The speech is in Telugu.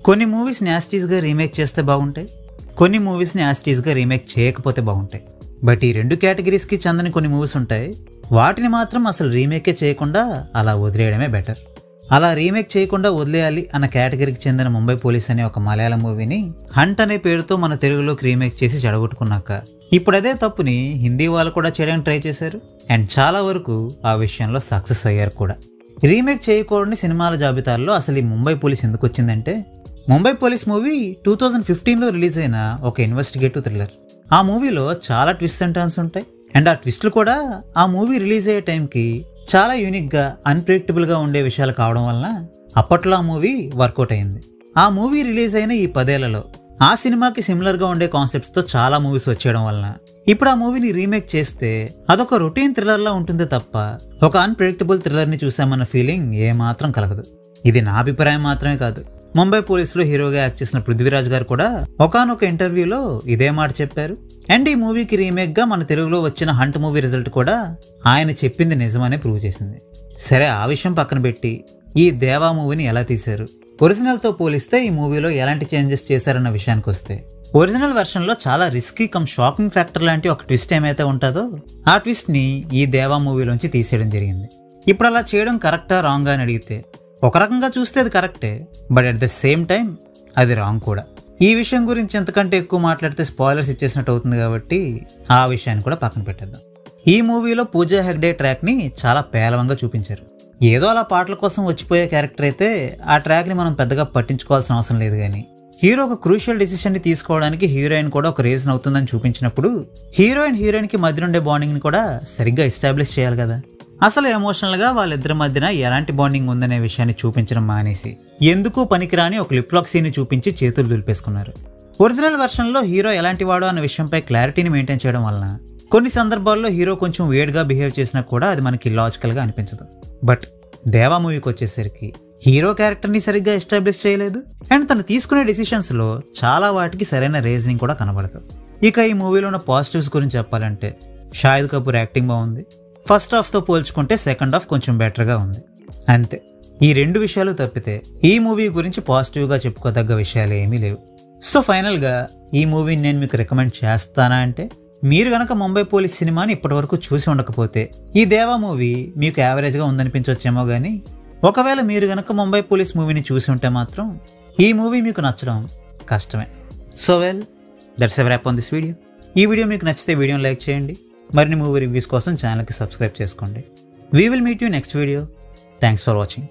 కొన్ని మూవీస్ని యాస్టీస్గా రీమేక్ చేస్తే బాగుంటాయి, కొన్ని మూవీస్ని యాస్టీస్గా రీమేక్ చేయకపోతే బాగుంటాయి. బట్ ఈ రెండు కేటగిరీస్కి చెందని కొన్ని మూవీస్ ఉంటాయి, వాటిని మాత్రం అసలు రీమేకే చేయకుండా అలా వదిలేయడమే బెటర్. అలా రీమేక్ చేయకుండా వదిలేయాలి అన్న కేటగిరీకి చెందిన ముంబై పోలీస్ అనే ఒక మలయాళం మూవీని హంట్ అనే పేరుతో మన తెలుగులోకి రీమేక్ చేసి చెడగొట్టుకున్నాక ఇప్పుడు అదే తప్పుని హిందీ వాళ్ళు కూడా చేయడానికి ట్రై చేశారు. అండ్ చాలా వరకు ఆ విషయంలో సక్సెస్ అయ్యారు కూడా. రీమేక్ చేయకూడని సినిమాల జాబితాల్లో అసలు ఈ ముంబై పోలీస్ ఎందుకు వచ్చిందంటే, ముంబై పోలీస్ మూవీ 2015లో రిలీజ్ అయిన ఒక ఇన్వెస్టిగేటివ్ థ్రిల్లర్. ఆ మూవీలో చాలా ట్విస్ట్ అండ్ టర్న్స్ ఉంటాయి. అండ్ ఆ ట్విస్టులు కూడా ఆ మూవీ రిలీజ్ అయ్యే టైంకి చాలా యూనిక్గా అన్ప్రెడిక్టబుల్గా ఉండే విషయాలు కావడం వలన అప్పట్లో ఆ మూవీ వర్కౌట్ అయింది. ఆ మూవీ రిలీజ్ అయిన ఈ 10 ఏళ్లలో ఆ సినిమాకి సిమిలర్గా ఉండే కాన్సెప్ట్స్తో చాలా మూవీస్ వచ్చేయడం వలన ఇప్పుడు ఆ మూవీని రీమేక్ చేస్తే అదొక రొటీన్ థ్రిల్లర్లా ఉంటుంది తప్ప ఒక అన్ప్రెడిక్టబుల్ థ్రిల్లర్ని చూసామన్న ఫీలింగ్ ఏమాత్రం కలగదు. ఇది నా అభిప్రాయం మాత్రమే కాదు, ముంబై పోలీసులో హీరోగా యాక్ట్ చేసిన పృథ్వీరాజ్ గారు కూడా ఒకానొక ఇంటర్వ్యూలో ఇదే మాట చెప్పారు. అండ్ ఈ మూవీకి రీమేక్గా మన తెలుగులో వచ్చిన హంట్ మూవీ రిజల్ట్ కూడా ఆయన చెప్పింది నిజమనే ప్రూవ్ చేసింది. సరే, ఆ విషయం పక్కన పెట్టి ఈ దేవా మూవీని ఎలా తీశారు, ఒరిజినల్తో పోలిస్తే ఈ మూవీలో ఎలాంటి చేంజెస్ చేశారన్న విషయానికి వస్తే, ఒరిజినల్ వెర్షన్లో చాలా రిస్కీ కమ్ షాకింగ్ ఫ్యాక్టర్ లాంటి ఒక ట్విస్ట్ ఏమైతే ఉంటుందో ఆ ట్విస్ట్ని ఈ దేవా మూవీలోంచి తీసేయడం జరిగింది. ఇప్పుడు అలా చేయడం కరెక్టా రాంగా అని అడిగితే ఒక రకంగా చూస్తే అది కరెక్టే, but at the same time అది రాంగ్ కూడా. ఈ విషయం గురించి ఎంతకంటే ఎక్కువ మాట్లాడితే స్పాయిలర్స్ ఇచ్చేసినట్టు అవుతుంది కాబట్టి ఆ విషయాన్ని కూడా పక్కన పెట్టేద్దాం. ఈ మూవీలో పూజా హెగ్డే ట్రాక్ని చాలా పేలవంగా చూపించారు. ఏదో అలా పాటల కోసం వచ్చిపోయే క్యారెక్టర్ అయితే ఆ ట్రాక్ని మనం పెద్దగా పట్టించుకోవాల్సిన అవసరం లేదు. కానీ హీరో ఒక క్రూషియల్ డిసిషన్ని తీసుకోవడానికి హీరోయిన్ కూడా ఒక రీజన్ అవుతుందని చూపించినప్పుడు హీరోయిన్కి మధ్య ఉండే బాండింగ్ని కూడా సరిగ్గా ఎస్టాబ్లిష్ చేయాలి కదా. అసలు ఎమోషనల్గా వాళ్ళిద్దరి మధ్యన ఎలాంటి బాండింగ్ ఉందనే విషయాన్ని చూపించడం మానేసి ఎందుకు పనికిరాని ఒక లిప్ లాక్ సీన్ని చూపించి చేతులు దులిపేసుకున్నారు. ఒరిజినల్ వెర్షన్లో హీరో ఎలాంటి వాడో అన్న విషయంపై క్లారిటీని మెయింటైన్ చేయడం వలన కొన్ని సందర్భాల్లో హీరో కొంచెం వేడ్గా బిహేవ్ చేసినా కూడా అది మనకి లాజికల్గా అనిపించదు. బట్ దేవా మూవీకి వచ్చేసరికి హీరో క్యారెక్టర్ని సరిగ్గా ఎస్టాబ్లిష్ చేయలేదు. అండ్ తను తీసుకునే డెసిషన్స్లో చాలా వాటికి సరైన రీజనింగ్ కూడా కనబడదు. ఇక ఈ మూవీలో ఉన్న పాజిటివ్స్ గురించి చెప్పాలంటే, షాహిద్ కపూర్ యాక్టింగ్ బాగుంది. ఫస్ట్ హాఫ్తో పోల్చుకుంటే సెకండ్ హాఫ్ కొంచెం బెటర్గా ఉంది, అంతే. ఈ రెండు విషయాలు తప్పితే ఈ మూవీ గురించి పాజిటివ్గా చెప్పుకోదగ్గ విషయాలు ఏమీ లేవు. సో ఫైనల్గా ఈ మూవీని నేను మీకు రికమెండ్ చేస్తానా అంటే, మీరు కనుక ముంబై పోలీస్ సినిమాని ఇప్పటివరకు చూసి ఉండకపోతే ఈ దేవా మూవీ మీకు యావరేజ్గా ఉందనిపించవచ్చేమో, కానీ ఒకవేళ మీరు కనుక ముంబై పోలీస్ మూవీని చూసి ఉంటే మాత్రం ఈ మూవీ మీకు నచ్చడం కష్టమే. So well, that's a wrap on this video. ఈ వీడియో మీకు నచ్చితే వీడియోని లైక్ చేయండి. మరిన్ని మూవీ రివ్యూస్ కోసం ఛానల్కి సబ్స్క్రైబ్ చేసుకోండి. We will meet you next video. Thanks for watching.